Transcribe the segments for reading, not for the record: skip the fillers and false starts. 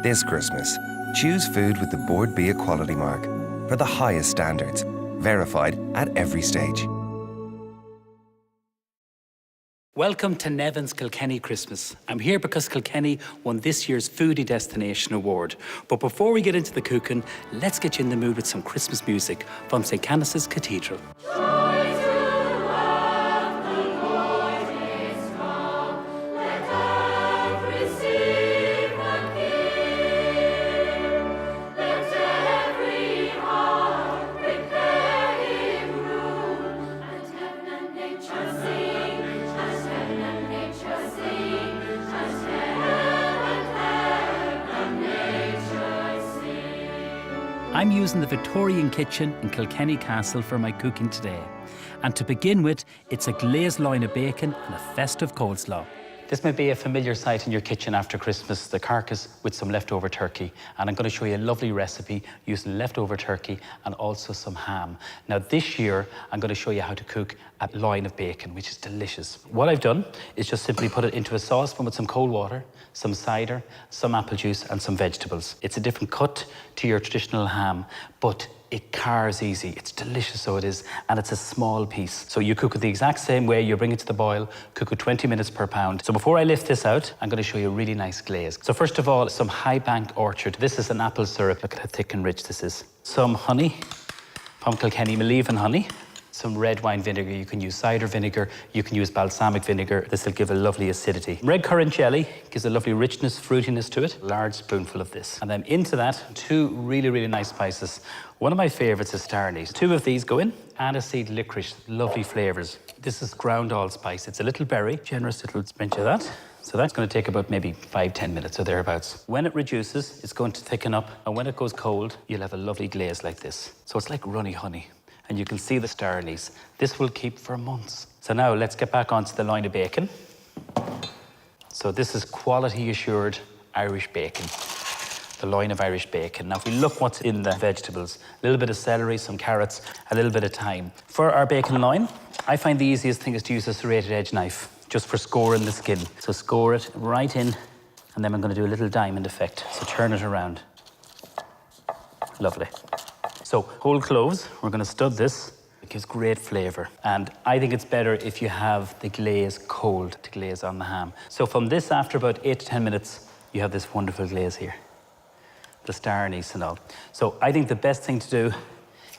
This Christmas, choose food with the bordbia quality mark for the highest standards, verified at every stage. Welcome to Neven's Kilkenny Christmas. I'm here because Kilkenny won this year's Foodie Destination Award. But before we get into the cooking, let's get you in the mood with some Christmas music from St. Canice's Cathedral. I'm using the Victorian kitchen in Kilkenny Castle for my cooking today. And to begin with, it's a glazed loin of bacon and a festive coleslaw. This may be a familiar sight in your kitchen after Christmas, the carcass with some leftover turkey. And I'm going to show you a lovely recipe using leftover turkey and also some ham. Now this year, I'm going to show you how to cook a loin of bacon, which is delicious. What I've done is just simply put it into a saucepan with some cold water, some cider, some apple juice and some vegetables. It's a different cut to your traditional ham, but it cars easy. It's delicious, so it is, and it's a small piece. So you cook it the exact same way. You bring it to the boil, cook it 20 minutes per pound. So before I lift this out, I'm going to show you a really nice glaze. So first of all, some High Bank Orchard. This is an apple syrup. Look at how thick and rich this is. Some honey from Kilkenny, Neven honey. Some red wine vinegar. You can use cider vinegar. You can use balsamic vinegar. This will give a lovely acidity. Red currant jelly gives a lovely richness, fruitiness to it. A large spoonful of this. And then into that, two really, really nice spices. One of my favourites is star anise. Two of these go in. Aniseed licorice, lovely flavours. This is ground allspice. It's a little berry, generous little pinch of that. So that's going to take about maybe 5-10 minutes or thereabouts. When it reduces, it's going to thicken up. And when it goes cold, you'll have a lovely glaze like this. So it's like runny honey. And you can see the star anise. This will keep for months. So now let's get back onto the loin of bacon. So this is quality assured Irish bacon. The loin of Irish bacon. Now if we look what's in the vegetables, a little bit of celery, some carrots, a little bit of thyme. For our bacon loin, I find the easiest thing is to use a serrated edge knife, just for scoring the skin. So score it right in, and then I'm going to do a little diamond effect. So turn it around. Lovely. So whole cloves, we're going to stud this. It gives great flavour. And I think it's better if you have the glaze cold to glaze on the ham. So from this, after about 8 to 10 minutes, you have this wonderful glaze here. The star anise and all. So I think the best thing to do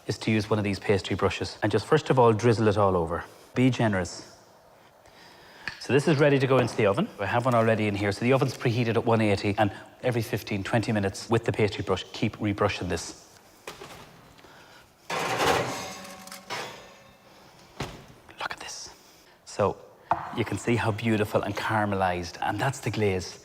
is to use one of these pastry brushes and just first of all drizzle it all over. Be generous. So this is ready to go into the oven. I have one already in here. So the oven's preheated at 180, and every 15-20 minutes with the pastry brush, keep rebrushing this. Look at this. So you can see how beautiful and caramelized, and that's the glaze.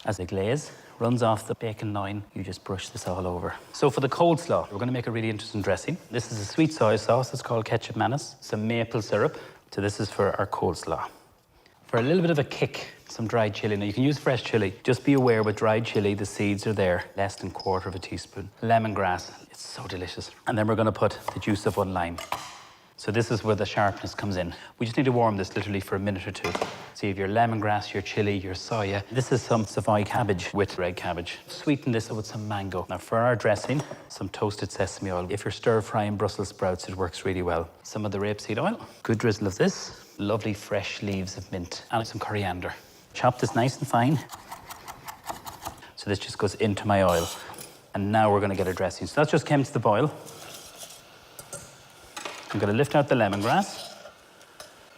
As the glaze runs off the bacon loin, you just brush this all over. So for the coleslaw, we're going to make a really interesting dressing. This is a sweet soy sauce. It's called ketchup mayonnaise. Some maple syrup. So this is for our coleslaw. For a little bit of a kick, some dried chili. Now you can use fresh chili. Just be aware with dried chili, the seeds are there. Less than 1/4 teaspoon. Lemongrass. It's so delicious. And then we're going to put the juice of 1 lime. So this is where the sharpness comes in. We just need to warm this literally for a minute or two. So you have your lemongrass, your chili, your soya. This is some Savoy cabbage with red cabbage. Sweeten this with some mango. Now for our dressing, some toasted sesame oil. If you're stir-frying Brussels sprouts, it works really well. Some of the rapeseed oil. Good drizzle of this. Lovely fresh leaves of mint. And some coriander. Chop this nice and fine. So this just goes into my oil. And now we're going to get our dressing. So that's just came to the boil. I'm going to lift out the lemongrass,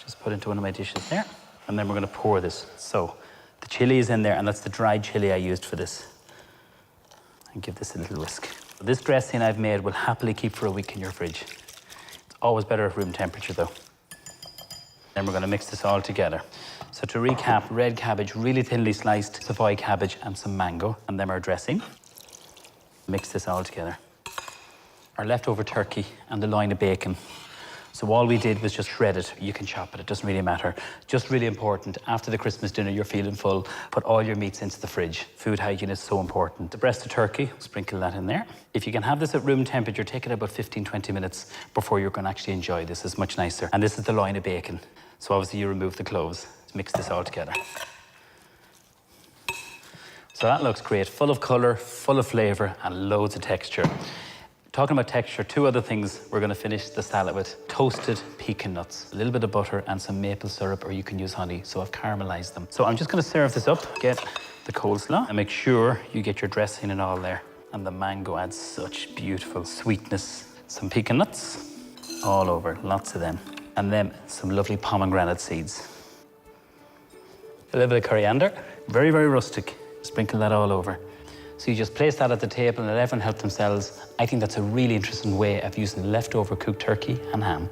just put into one of my dishes there, and then we're going to pour this. So the chili is in there, and that's the dried chili I used for this. And give this a little whisk. This dressing I've made will happily keep for a week in your fridge. It's always better at room temperature though. Then we're going to mix this all together. So to recap, red cabbage, really thinly sliced Savoy cabbage and some mango, and then our dressing. Mix this all together. Our leftover turkey and the loin of bacon. So all we did was just shred it. You can chop it, it doesn't really matter. Just really important, after the Christmas dinner, you're feeling full, put all your meats into the fridge. Food hygiene is so important. The breast of turkey, sprinkle that in there. If you can have this at room temperature, take it about 15-20 minutes before you're going to actually enjoy this. It's much nicer. And this is the loin of bacon. So obviously you remove the cloves. Mix this all together. So that looks great, full of colour, full of flavour and loads of texture. Talking about texture, 2 other things we're going to finish the salad with. Toasted pecan nuts, a little bit of butter and some maple syrup, or you can use honey. So I've caramelised them. So I'm just going to serve this up, get the coleslaw and make sure you get your dressing and all there. And the mango adds such beautiful sweetness. Some pecan nuts all over, lots of them. And then some lovely pomegranate seeds. A little bit of coriander, very, very rustic. Sprinkle that all over. So you just place that at the table and let everyone help themselves. I think that's a really interesting way of using leftover cooked turkey and ham.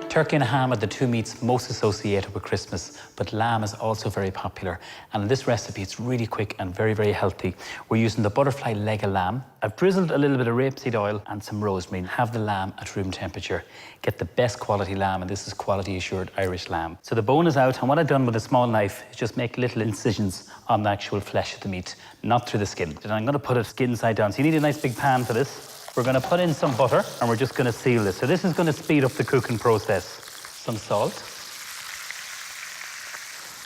Turkey and ham are the 2 meats most associated with Christmas, but lamb is also very popular. And in this recipe, it's really quick and very, very healthy. We're using the butterfly leg of lamb. I've drizzled a little bit of rapeseed oil and some rosemary. Have the lamb at room temperature. Get the best quality lamb, and this is quality assured Irish lamb. So the bone is out, and what I've done with a small knife is just make little incisions on the actual flesh of the meat, not through the skin. And I'm gonna put it skin side down. So you need a nice big pan for this. We're going to put in some butter and we're just going to seal this. So this is going to speed up the cooking process. Some salt.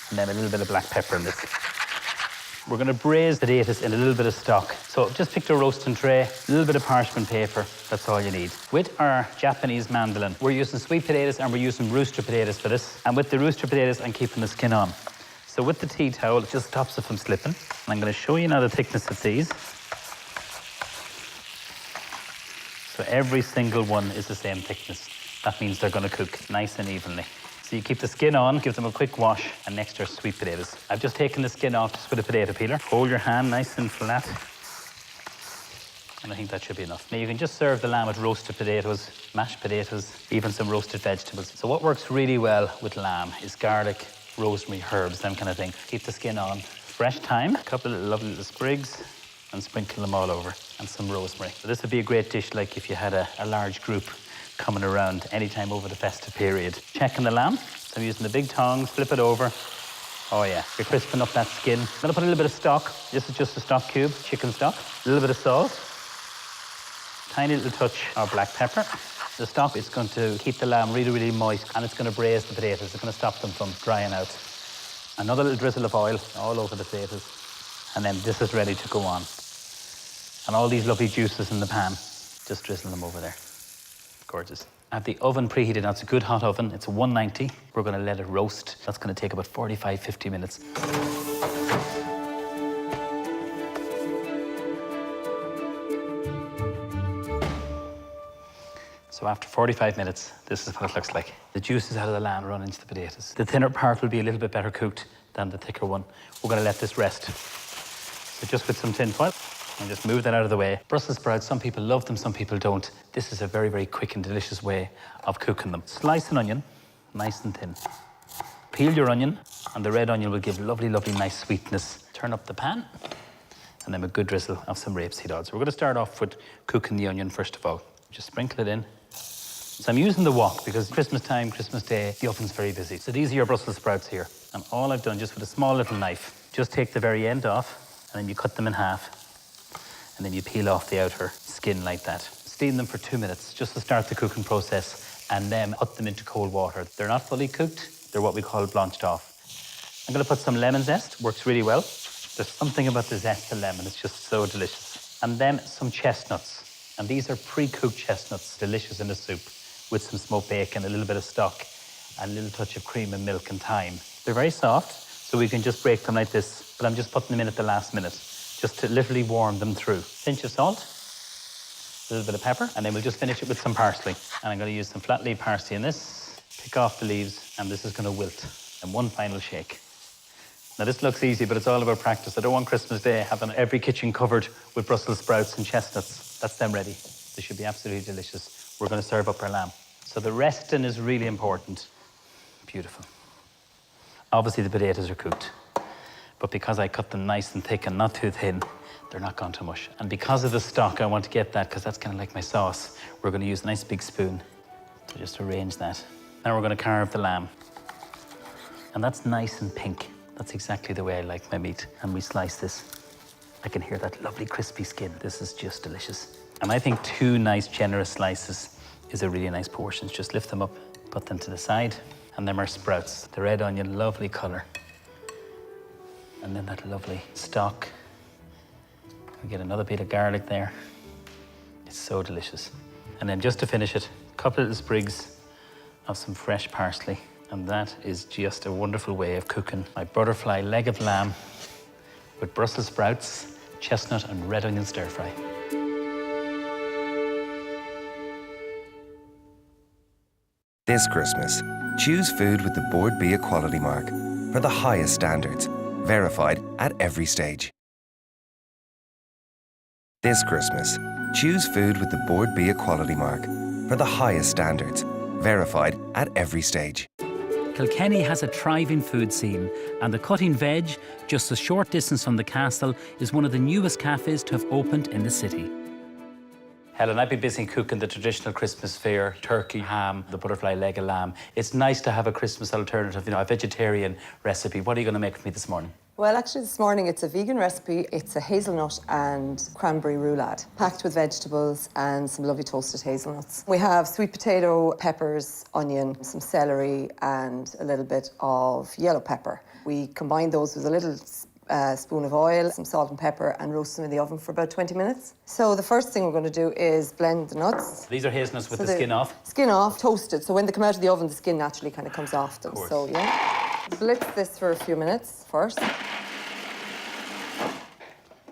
And then a little bit of black pepper in this. We're going to braise potatoes in a little bit of stock. So just pick the roasting tray, a little bit of parchment paper. That's all you need. With our Japanese mandolin, we're using sweet potatoes and we're using rooster potatoes for this. And with the rooster potatoes, I'm keeping the skin on. So with the tea towel, it just stops it from slipping. And I'm going to show you now the thickness of these. So every single one is the same thickness. That means they're going to cook nice and evenly. So you keep the skin on, give them a quick wash, and next are sweet potatoes. I've just taken the skin off just with a potato peeler. Hold your hand nice and flat. And I think that should be enough. Now you can just serve the lamb with roasted potatoes, mashed potatoes, even some roasted vegetables. So what works really well with lamb is garlic, rosemary, herbs, them kind of thing. Keep the skin on. Fresh thyme, a couple of lovely little sprigs, and sprinkle them all over, and some rosemary. So this would be a great dish like if you had a large group coming around anytime over the festive period. Checking the lamb. So I'm using the big tongs, flip it over. Oh yeah, you're crisping up that skin. I'm gonna put a little bit of stock. This is just a stock cube, chicken stock. A little bit of salt. Tiny little touch of black pepper. The stock is going to keep the lamb really, really moist, and it's going to braise the potatoes. It's going to stop them from drying out. Another little drizzle of oil all over the potatoes. And then this is ready to go on. And all these lovely juices in the pan, just drizzle them over there. Gorgeous. I have the oven preheated. Now it's a good hot oven. It's a 190. We're going to let it roast. That's going to take about 45, 50 minutes. So after 45 minutes, this is what it looks like. The juices out of the lamb run into the potatoes. The thinner part will be a little bit better cooked than the thicker one. We're going to let this rest. So just with some tin foil, and just move that out of the way. Brussels sprouts, some people love them, some people don't. This is a very, very quick and delicious way of cooking them. Slice an onion, nice and thin. Peel your onion, and the red onion will give lovely, lovely, nice sweetness. Turn up the pan, and then a good drizzle of some rapeseed oil. So we're going to start off with cooking the onion first of all. Just sprinkle it in. So I'm using the wok because Christmas time, Christmas Day, the oven's very busy. So these are your Brussels sprouts here. And all I've done, just with a small little knife, just take the very end off, and then you cut them in half. And then you peel off the outer skin like that. Steam them for 2 minutes just to start the cooking process, and then put them into cold water. They're not fully cooked, they're what we call blanched off. I'm going to put some lemon zest, works really well. There's something about the zest of lemon, it's just so delicious. And then some chestnuts, and these are pre-cooked chestnuts, delicious in a soup, with some smoked bacon, a little bit of stock, and a little touch of cream and milk and thyme. They're very soft, so we can just break them like this, but I'm just putting them in at the last minute, just to literally warm them through. Pinch of salt, a little bit of pepper, and then we'll just finish it with some parsley. And I'm going to use some flat leaf parsley in this, pick off the leaves, and this is going to wilt. And one final shake. Now this looks easy, but it's all about practice. I don't want Christmas Day having every kitchen covered with Brussels sprouts and chestnuts. That's them ready. They should be absolutely delicious. We're going to serve up our lamb. So the resting is really important. Beautiful. Obviously the potatoes are cooked. But because I cut them nice and thick and not too thin, they're not gone to mush. And because of the stock, I want to get that, because that's kind of like my sauce. We're going to use a nice big spoon to just arrange that. Now we're going to carve the lamb. And that's nice and pink. That's exactly the way I like my meat. And we slice this. I can hear that lovely crispy skin. This is just delicious. And I think 2 nice generous slices is a really nice portion. Just lift them up Put them to the side. And then our sprouts. The red onion, lovely colour. And then that lovely stock. We get another bit of garlic there. It's so delicious. And then just to finish it, a couple of little sprigs of some fresh parsley. And that is just a wonderful way of cooking my butterfly leg of lamb with Brussels sprouts, chestnut and red onion stir fry. This Christmas, choose food with the bordbia quality mark for the highest standards, verified at every stage. This Christmas, choose food with the bordbia quality mark for the highest standards, verified at every stage. Kilkenny has a thriving food scene, and the Cutting Veg, just a short distance from the castle, is one of the newest cafes to have opened in the city. Helen, I've been busy cooking the traditional Christmas fare, turkey, ham, the butterfly leg of lamb. It's nice to have a Christmas alternative, a vegetarian recipe. What are you going to make for me this morning? Well, actually this morning it's a vegan recipe. It's a hazelnut and cranberry roulade, packed with vegetables and some lovely toasted hazelnuts. We have sweet potato, peppers, onion, some celery and a little bit of yellow pepper. We combine those with a little spoon of oil, some salt and pepper, and roast them in the oven for about 20 minutes. So the first thing we're going to do is blend the nuts. These are hazelnuts with the skin off? Skin off, toasted. So when they come out of the oven, the skin naturally kind of comes off them. So yeah. Blitz this for a few minutes first. So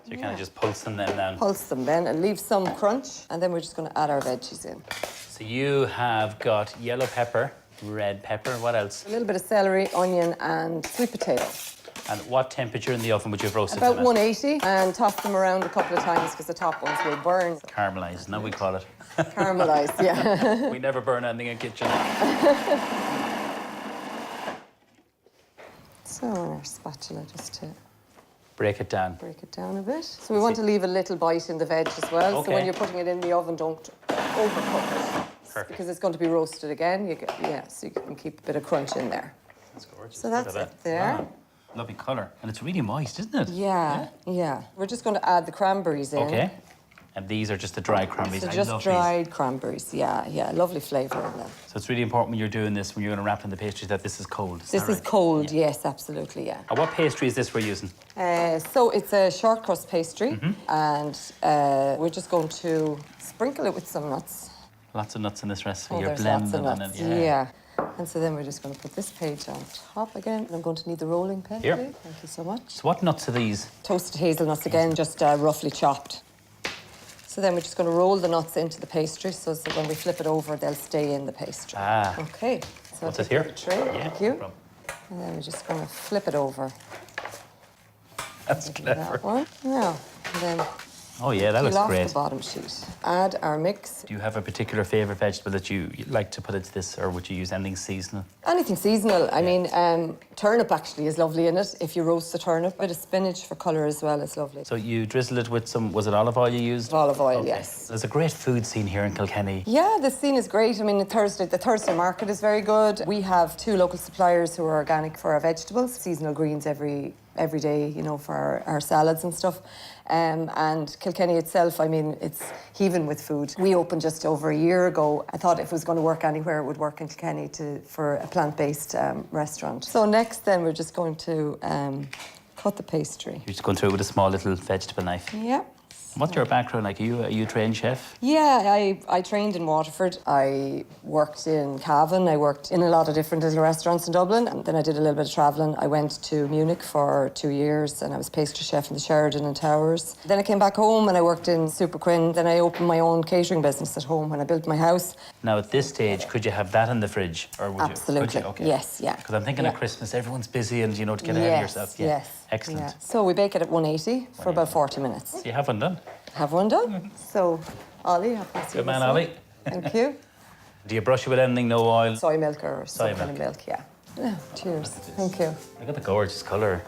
you kind of just pulse them then down? Pulse them then and leave some crunch. And then we're just going to add our veggies in. So you have got yellow pepper, red pepper, what else? A little bit of celery, onion and sweet potato. And what temperature in the oven would you have roasted About them at? 180, and toss them around a couple of times because the top ones will burn. Caramelised, now we call it. Caramelised, yeah. We never burn anything in the kitchen. So our spatula just to break it down a bit. So we want to leave a little bite in the veg as well. Okay. So when you're putting it in the oven, don't overcook it. Perfect. Because it's going to be roasted again. So you can keep a bit of crunch in there. That's gorgeous. So that's it there. Wow. Lovely colour. And it's really moist, isn't it? Yeah. We're just going to add the cranberries in. Okay. And these are just the dried cranberries. So I just love dried these. cranberries, yeah. Lovely flavour in them. So it's really important when you're doing this, when you're going to wrap in the pastries, that this is cold. This is cold, yes, absolutely, yeah. And what pastry is this we're using? So it's a short crust pastry, and we're just going to sprinkle it with some nuts. Lots of nuts in this recipe. You're There's blending lots of nuts, it. yeah. And so then we're just going to put this page on top again. And I'm going to need the rolling pin. Here. Thank you so much. So what nuts are these? Toasted hazelnuts again, just roughly chopped. So then we're just going to roll the nuts into the pastry so that when we flip it over, they'll stay in the pastry. Ah. Okay. So What's it here? Tray. Yeah, Thank you. no problem. And then we're just going to flip it over. That's Do clever. that one. Yeah. And then Oh yeah, that peel looks off great. the bottom sheet. Add our mix. Do you have a particular favourite vegetable that you like to put into this, or would you use anything seasonal? Anything seasonal. I mean, turnip actually is lovely in it. If you roast the turnip, a bit of spinach for colour as well is lovely. So you drizzle it with some, was it olive oil you used? Olive oil, Okay. yes. There's a great food scene here in Kilkenny. Yeah, the scene is great. I mean, the Thursday market is very good. We have 2 local suppliers who are organic for our vegetables, seasonal greens every day, for our salads and stuff. And Kilkenny itself, I mean, it's heaving with food. We opened just over a year ago. I thought if it was going to work anywhere, it would work in Kilkenny for a plant-based restaurant. So next then, we're just going to cut the pastry. You're just going through it with a small little vegetable knife. Yeah. What's your background like? Are you a trained chef? Yeah, I trained in Waterford. I worked in Cavan. I worked in a lot of different little restaurants in Dublin. And then I did a little bit of travelling. I went to Munich for 2 years and I was pastry chef in the Sheraton and Towers. Then I came back home and I worked in Super Quinn. Then I opened my own catering business at home when I built my house. Now, at this stage, could you have that in the fridge? Or would Absolutely. You? Could you? Okay. Yes, yeah. Because I'm thinking Yeah. of Christmas, everyone's busy and, to get ahead of yourself. Yeah. Yes. Excellent. Yeah. So we bake it at 180 for about 40 minutes. So you have one done. Have one done. So, Ollie, I'll pass you Good man, this one. Ollie. Thank you. Do you brush it with anything, no oil? Soy milk or some Soy kind of milk, yeah. Yeah, cheers. Thank you. Look at the gorgeous colour.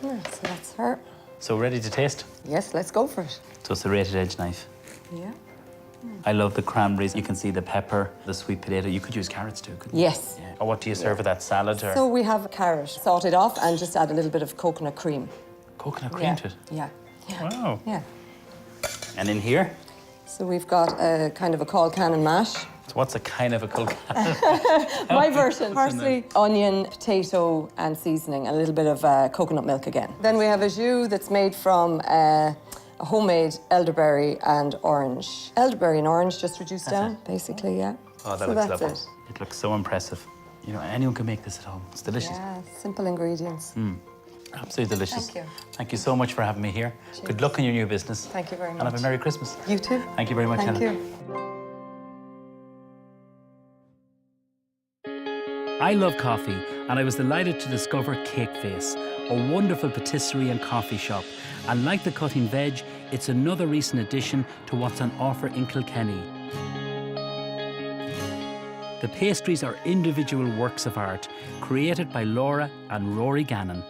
Yeah, so that's her. So ready to taste? Yes, let's go for it. So it's a rated edge knife. Yeah. I love the cranberries. You can see the pepper, the sweet potato. You could use carrots too, couldn't you? Yes. Yeah. Or what do you serve with that salad? Or So we have a carrot, salt it off and just add a little bit of coconut cream. coconut cream Yeah. to it? Yeah. Yeah. Wow. Yeah. And in here? So we've got a kind of a call cannon mash. So what's a kind of a Kilkenny? My version. Parsley, onion, potato and seasoning, and a little bit of coconut milk again. Then we have a jus that's made from a homemade elderberry and orange. Elderberry and orange just reduced down, basically, yeah. Oh, that so looks that's lovely. it. It looks so impressive. You know, anyone can make this at home. It's delicious. Yeah, simple ingredients. Absolutely delicious. Thank you. Thank you so much for having me here. Cheers. Good luck in your new business. Thank you very much. And have a Merry Christmas. You too. Thank you very much, Thank Helen. you. I love coffee, and I was delighted to discover Cake Face, a wonderful patisserie and coffee shop. And like the Cutting Veg, it's another recent addition to what's on offer in Kilkenny. The pastries are individual works of art, created by Laura and Rory Gannon.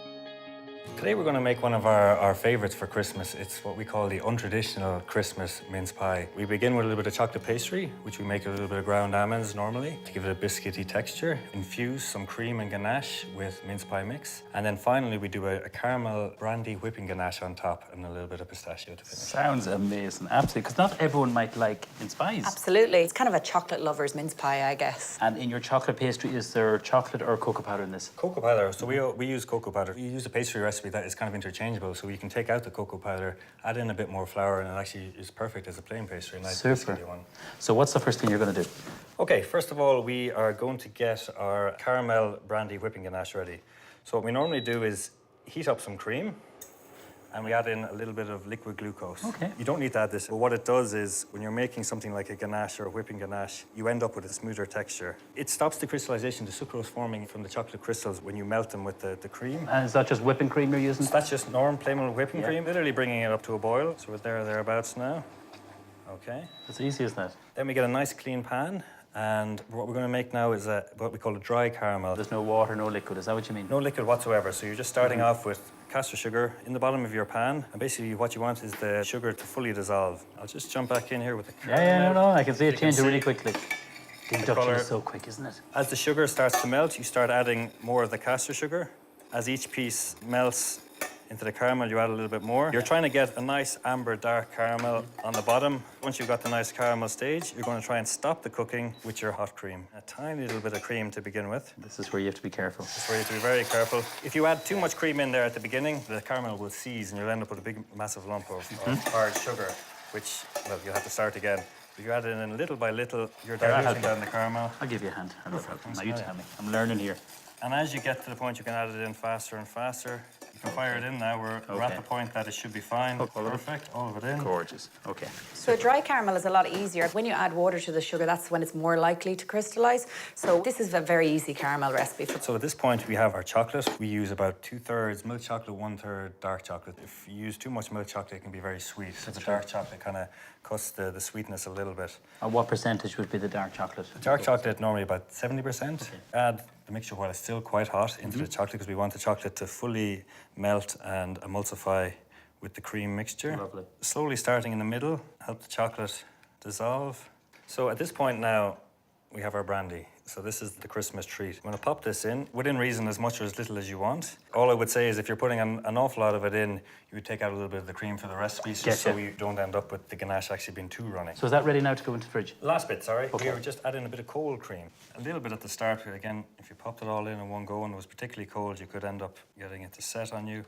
Today we're going to make one of our favourites for Christmas. It's what we call the untraditional Christmas mince pie. We begin with a little bit of chocolate pastry, which we make with a little bit of ground almonds normally to give it a biscuity texture. Infuse some cream and ganache with mince pie mix. And then finally we do a caramel brandy whipping ganache on top and a little bit of pistachio to finish. Sounds amazing, absolutely, because not everyone might like mince pies. Absolutely. It's kind of a chocolate lover's mince pie, I guess. And in your chocolate pastry, is there chocolate or cocoa powder in this? Cocoa powder. So we use cocoa powder. We use a pastry recipe that is kind of interchangeable, so you can take out the cocoa powder, add in a bit more flour, and it actually is perfect as a plain pastry. Nice Super. biscuity one. So what's the first thing you're going to do? Okay, first of all, we are going to get our caramel brandy whipping ganache ready. So what we normally do is heat up some cream, and we add in a little bit of liquid glucose. Okay. You don't need to add this, but what it does is when you're making something like a ganache or a whipping ganache, you end up with a smoother texture. It stops the crystallization, the sucrose forming from the chocolate crystals when you melt them with the cream. And is that just whipping cream you're using? So that's just normal plain old whipping cream, literally bringing it up to a boil. So we're thereabouts now. Okay. It's easy as that. Then we get a nice clean pan, and what we're going to make now is what we call a dry caramel. There's no water, no liquid, is that what you mean? No liquid whatsoever, so you're just starting off with caster sugar in the bottom of your pan, and basically what you want is the sugar to fully dissolve. I'll just jump back in here with the caramel. No, I can see it changing really see quickly. The induction colour. is so quick, isn't it? As the sugar starts to melt, you start adding more of the caster sugar. As each piece melts into the caramel, you add a little bit more. You're trying to get a nice amber dark caramel on the bottom. Once you've got the nice caramel stage, you're going to try and stop the cooking with your hot cream. A tiny little bit of cream to begin with. This is where you have to be careful. That's where you have to be very careful. If you add too much cream in there at the beginning, the caramel will seize and you'll end up with a big, massive lump of hard sugar, which, well, you'll have to start again. If you add it in little by little, you're diluting down the caramel. I'll give you a hand. Now you Oh, yeah. tell me. I'm learning here. And as you get to the point, you can add it in faster and faster. You can fire it in now. We're at the point that it should be fine. Perfect. All of it in. Gorgeous. Okay. So a dry caramel is a lot easier. When you add water to the sugar, that's when it's more likely to crystallize. So this is a very easy caramel recipe. So at this point, we have our chocolate. We use about 2/3 milk chocolate, 1/3 dark chocolate. If you use too much milk chocolate, it can be very sweet. So the dark chocolate kind of cuts the sweetness a little bit. And what percentage would be the dark chocolate? Dark chocolate normally about 70%. Add the mixture while it's still quite hot into the chocolate because we want the chocolate to fully melt and emulsify with the cream mixture. Lovely. Slowly starting in the middle, help the chocolate dissolve. So at this point now, we have our brandy. So this is the Christmas treat. I'm going to pop this in, within reason, as much or as little as you want. All I would say is if you're putting an awful lot of it in, you would take out a little bit of the cream for the recipe, just so you don't end up with the ganache actually being too runny. So is that ready now to go into the fridge? Last bit, sorry. Okay. We were just adding a bit of cold cream. A little bit at the start here. Again, if you popped it all in one go and it was particularly cold, you could end up getting it to set on you.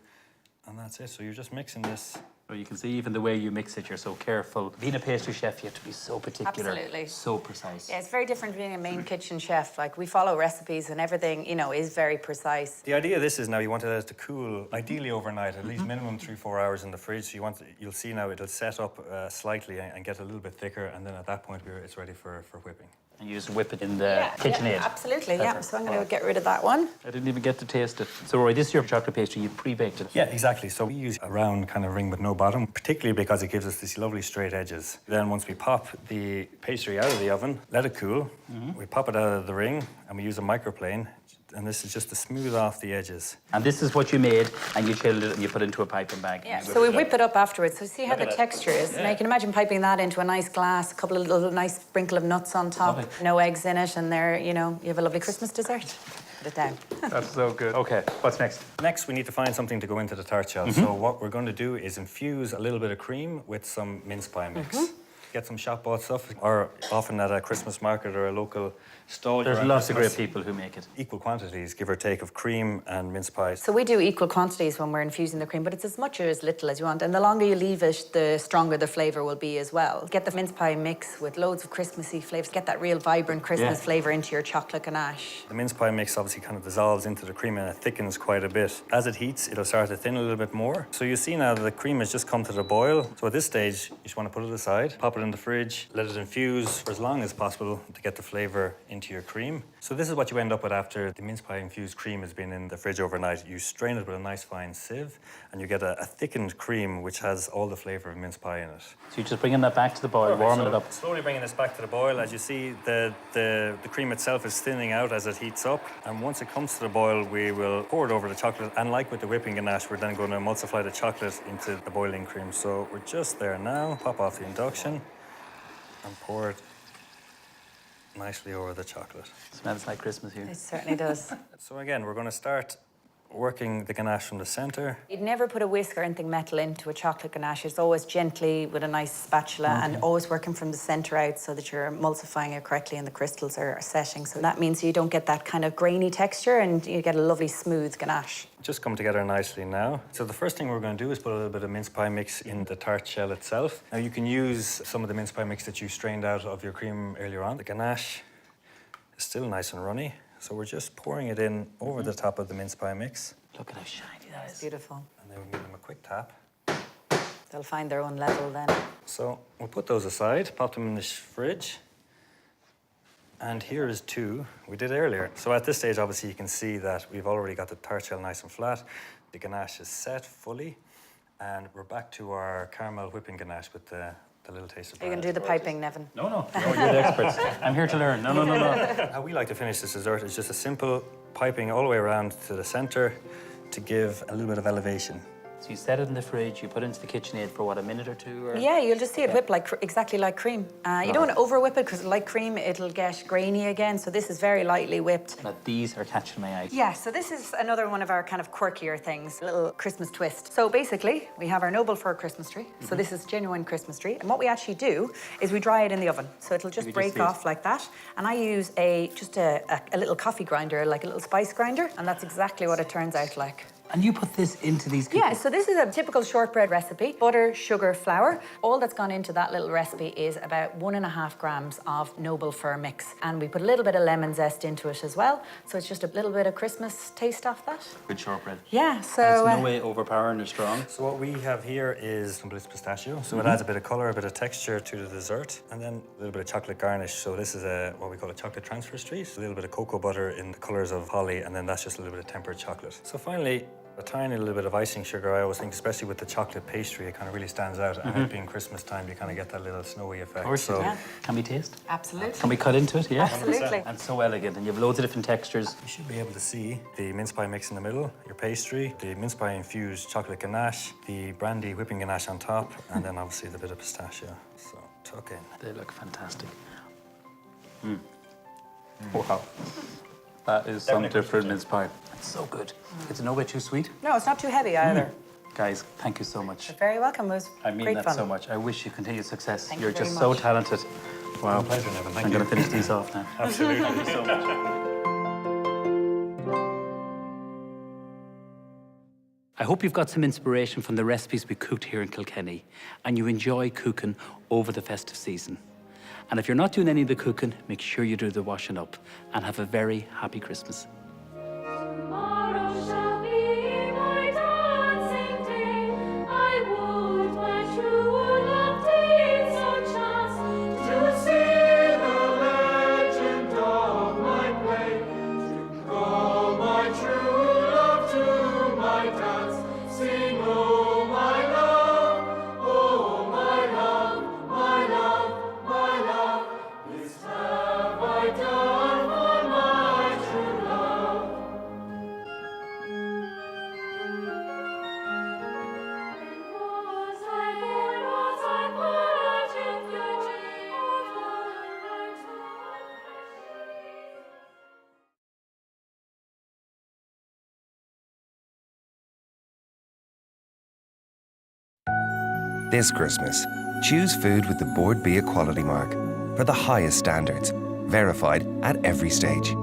And that's it. So you're just mixing this. Well, you can see even the way you mix it, you're so careful. Being a pastry chef, you have to be so particular. Absolutely. So precise. Yeah, it's very different being a main kitchen chef. Like, we follow recipes and everything, you know, is very precise. The idea of this is now you want it to cool, ideally overnight, at least minimum 3-4 hours in the fridge. So you'll see now it'll set up slightly and get a little bit thicker. And then at that point, it's ready for whipping. And you just whip it in the KitchenAid. Absolutely, yeah. So I'm going to get rid of that one. I didn't even get to taste it. So Roy, this is your chocolate pastry, you pre-baked it. Yeah, exactly. So we use a round kind of ring with no bottom, particularly because it gives us these lovely straight edges. Then once we pop the pastry out of the oven, let it cool, we pop it out of the ring and we use a microplane. And this is just to smooth off the edges. And this is what you made, and you chilled it and you put it into a piping bag. Yeah, so we whip it up afterwards. So see how the texture is. Yeah. Now you can imagine piping that into a nice glass, a couple of little nice sprinkle of nuts on top, no eggs in it, and there, you know, you have a lovely Christmas dessert. Put it down. That's so good. Okay, what's next? Next, we need to find something to go into the tart shell. So what we're going to do is infuse a little bit of cream with some mince pie mix. get some shop-bought stuff, or often at a Christmas market or a local stall. There's around lots of great Christmas. people who make it. Equal quantities, give or take, of cream and mince pies. So we do equal quantities when we're infusing the cream, but it's as much or as little as you want. And the longer you leave it, the stronger the flavour will be as well. Get the mince pie mix with loads of Christmassy flavours. Get that real vibrant Christmas flavour into your chocolate ganache. The mince pie mix obviously kind of dissolves into the cream and it thickens quite a bit. As it heats, it'll start to thin a little bit more. So you see now that the cream has just come to the boil. So at this stage, you just want to put it aside, pop it in the fridge, let it infuse for as long as possible to get the flavour into your cream. So this is what you end up with after the mince pie infused cream has been in the fridge overnight. You strain it with a nice fine sieve and you get a thickened cream which has all the flavour of mince pie in it. So you're just bringing that back to the boil, warming it up. Slowly bringing this back to the boil. As you see, the cream itself is thinning out as it heats up. And once it comes to the boil, we will pour it over the chocolate. And like with the whipping ganache, we're then going to emulsify the chocolate into the boiling cream. So we're just there now. Pop off the induction and pour it nicely over the chocolate. Smells like Christmas here. It certainly does. So again, we're going to start working the ganache from the centre. You'd never put a whisk or anything metal into a chocolate ganache. It's always gently with a nice spatula and always working from the centre out so that you're emulsifying it correctly and the crystals are setting. So that means you don't get that kind of grainy texture and you get a lovely smooth ganache. Just come together nicely now. So the first thing we're going to do is put a little bit of mince pie mix in the tart shell itself. Now you can use some of the mince pie mix that you strained out of your cream earlier on. The ganache is still nice and runny. So we're just pouring it in over the top of the mince pie mix. Look at how shiny that It's is. beautiful. And then we'll give them a quick tap. They'll find their own level then. So we'll put those aside, pop them in the fridge. And here is two we did earlier. So at this stage, obviously, you can see that we've already got the tart shell nice and flat. The ganache is set fully. And we're back to our caramel whipping ganache with the little taste of Are you going brown. to do the piping, Neven? No, you're the experts. I'm here to learn. No. How we like to finish this dessert is just a simple piping all the way around to the centre to give a little bit of elevation. So you set it in the fridge, you put it into the KitchenAid for what, a minute or two? Or? Yeah, you'll just see it whip like exactly like cream. You don't want to over whip it because like cream, it'll get grainy again. So this is very lightly whipped. Now these are catching my eye. Yeah, so this is another one of our kind of quirkier things, a little Christmas twist. So basically, we have our noble fir Christmas tree. So this is genuine Christmas tree. And what we actually do is we dry it in the oven. So it'll just break off like that. And I use just a little coffee grinder, like a little spice grinder. And that's exactly what it turns out like. And you put this into these cookies? Yeah, so this is a typical shortbread recipe. Butter, sugar, flour. All that's gone into that little recipe is about 1.5 grams of noble fir mix. And we put a little bit of lemon zest into it as well. So it's just a little bit of Christmas taste off that. Good shortbread. Yeah, so... It's no way overpowering or strong. So what we have here is some bliss pistachio. So it adds a bit of colour, a bit of texture to the dessert. And then a little bit of chocolate garnish. So this is what we call a chocolate transfer street. A little bit of cocoa butter in the colours of holly. And then that's just a little bit of tempered chocolate. So finally, a tiny little bit of icing sugar. I always think, especially with the chocolate pastry, it kind of really stands out. And it being Christmas time, you kind of get that little snowy effect. Of course, so Yeah. Can we taste? Absolutely. Can we cut into it? Yeah. Absolutely. And so elegant, and you have loads of different textures. you should be able to see the mince pie mix in the middle, your pastry, the mince pie infused chocolate ganache, the brandy whipping ganache on top, and then obviously the bit of pistachio. So tuck in. They look fantastic. Wow. That is some different mince pie. It's so good. It's no way too sweet. No, it's not too heavy either. Guys, thank you so much. You're very welcome. It was I mean great that fun. so much. I wish you continued success. Thank You're you very just so much. talented. Wow. Pleasure, Neven. Thank I'm you. going to finish these off now. Absolutely. Thank you so much. I hope you've got some inspiration from the recipes we cooked here in Kilkenny and you enjoy cooking over the festive season. And if you're not doing any of the cooking, make sure you do the washing up and have a very happy Christmas. Tomorrow shall be my dancing day. I would my true love take some chance to see the legend of my play, to call my true love to my dance, sing oh my love, oh my love, my love, my love. This have I done for my true love. Was I born in beauty, or right to This Christmas, Choose food with the bordbia quality mark for the highest standards, verified at every stage.